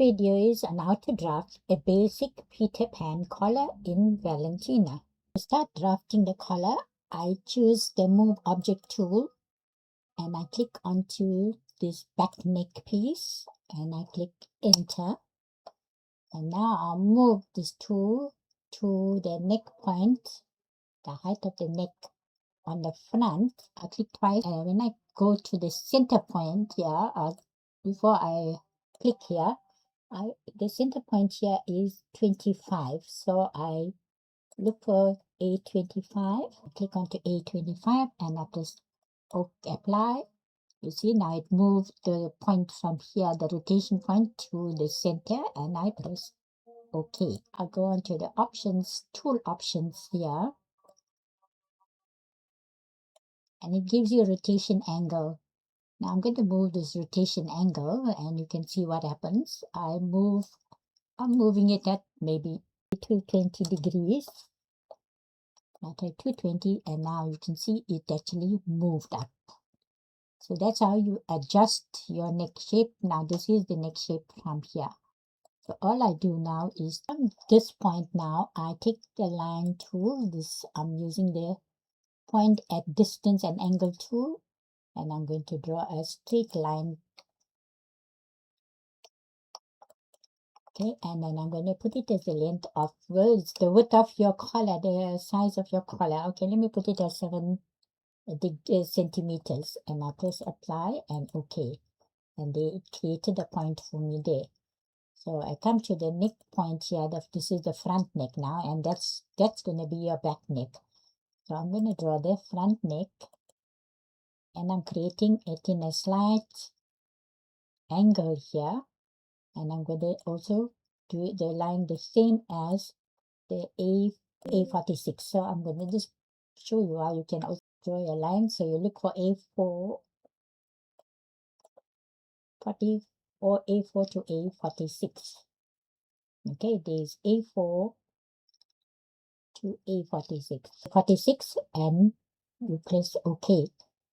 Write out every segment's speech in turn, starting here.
video is on how to draft a basic Peter Pan collar in Valentina. To start drafting the collar, I choose the Move Object tool and I click onto this back neck piece and I click Enter. And now I'll move this tool to the neck point, the height of the neck on the front. I click twice. When I go to the center point here, before I click here, the center point here is 25, so I look for A25. I click onto A25 and I press apply. You see now it moved the point from here, the rotation point, to the center, and I press OK. I go onto the options, tool options here, and it gives you a rotation angle. Now I'm going to move this rotation angle and you can see what happens. I'm moving it at maybe 220 degrees. I take 220 and now you can see it actually moved up. So that's how you adjust your neck shape. Now this is the neck shape from here. So all I do now is from this point now, I take the line tool. I'm using the point at distance and angle tool. And I'm going to draw a straight line. Okay, and then I'm going to put it as the length of the width of your collar, the size of your collar. Okay, let me put it as 7 centimeters, and I press apply and OK. And they created a point for me there. So I come to the neck point here. This is the front neck now, and that's going to be your back neck. So I'm going to draw the front neck, and I'm creating it in a slight angle here. And I'm going to also do the line the same as the A46. So I'm going to just show you how you can also draw your line. So you look for A4 or A4 to A46. Okay, there's A4 to A46. 46 and you press OK.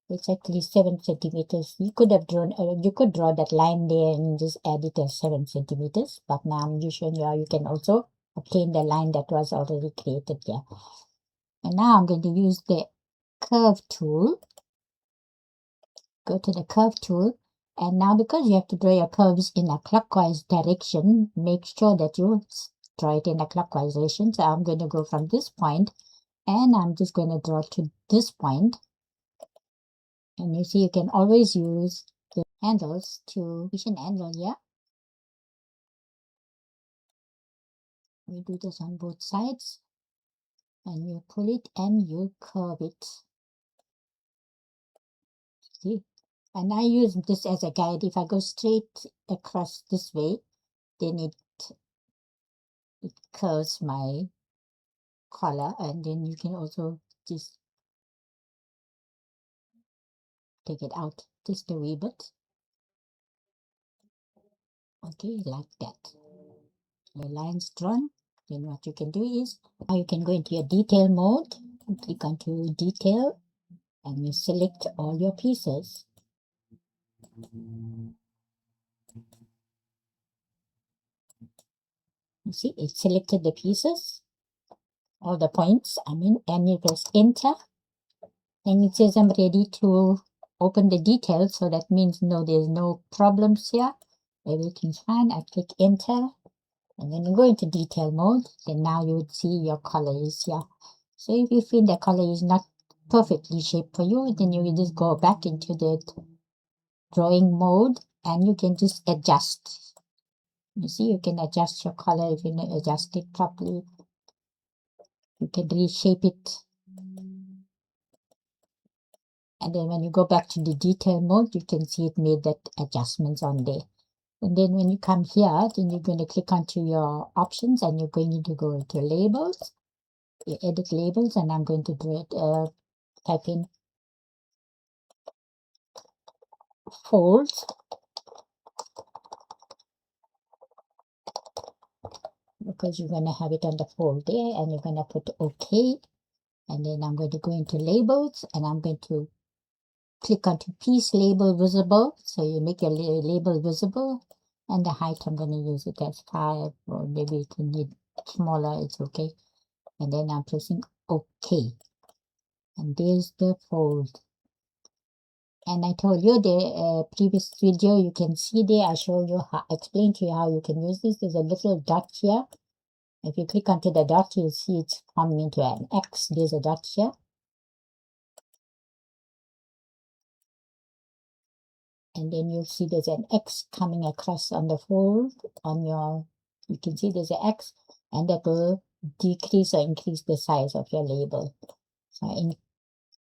It's actually 7 centimeters. You could have drawn, you could draw that line there and just add it as 7 centimeters. But now I'm just showing you how you can also obtain the line that was already created here. And now I'm going to use the curve tool. Go to the curve tool. And now because you have to draw your curves in a clockwise direction, make sure that you draw it in a clockwise direction. So I'm going to go from this point and I'm just going to draw to this point. And you see you can always use the handles to push an angle here. We do this on both sides. And you pull it and you curve it. See? And I use this as a guide. If I go straight across this way, then it curves my collar, and then you can also just take it out just a wee bit. Okay, like that. Your lines drawn. Then what you can do is, now you can go into your detail mode and click onto detail and you select all your pieces. You see, it selected the pieces, all the points, and you press enter. And it says I'm ready to open the details, so that means no, there's no problems here. Everything's fine. I click enter. And then you go into detail mode, then now you would see your color is here. So if you feel the color is not perfectly shaped for you, then you will just go back into the drawing mode and you can just adjust. You see, you can adjust your color if you adjust it properly. You can reshape it. And then when you go back to the detail mode, you can see it made that adjustments on there. And then when you come here, then you're going to click onto your options and you're going to go into labels. You edit labels, and I'm going to do it, type in folds. Because you're going to have it on the fold there, and you're going to put OK. And then I'm going to go into labels and I'm going to click onto piece label visible. So you make your label visible. And the height, I'm going to use it as 5, or maybe it can need smaller, it's okay. And then I'm pressing OK. And there's the fold. And I told you the previous video, you can see there, I show you how, explain to you how you can use this. There's a little dot here. If you click onto the dot, you'll see it's forming into an X. There's a dot here. And then you'll see there's an X coming across on the fold on your, you can see there's an X, and that will decrease or increase the size of your label. So I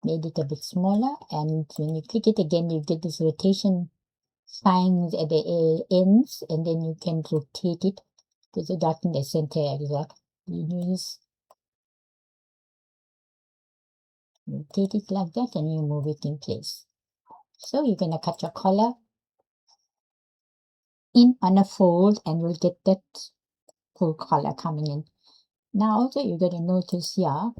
made it a bit smaller, and when you click it again, you get this rotation signs at the ends, and then you can rotate it. There's a dot in the center as well. You just rotate it like that, and you move it in place. So you're going to cut your collar in on a fold, and we'll get that full collar coming in. Now also you're going to notice here,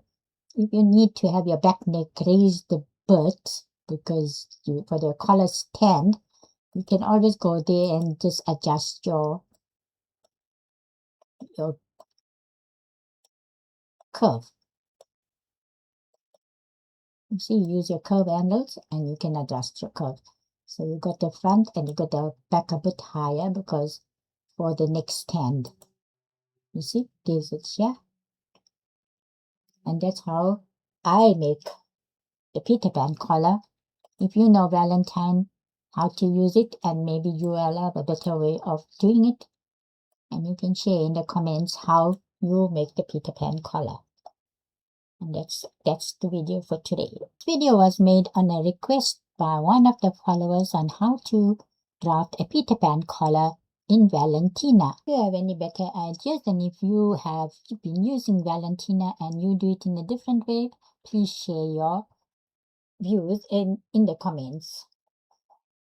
if you need to have your back neck raised a bit, because for the collar stand, you can always go there and just adjust your curve. You see, you use your curve angles and you can adjust your curve. So you got the front and you got the back a bit higher because for the neck stand. You see, there's it here. And that's how I make the Peter Pan collar. If you know Valentine, how to use it, and maybe you will have a better way of doing it, and you can share in the comments how you make the Peter Pan collar. And that's the video for today. This video was made on a request by one of the followers on how to draft a Peter Pan collar in Valentina. If you have any better ideas, and if you have been using Valentina and you do it in a different way, please share your views in the comments.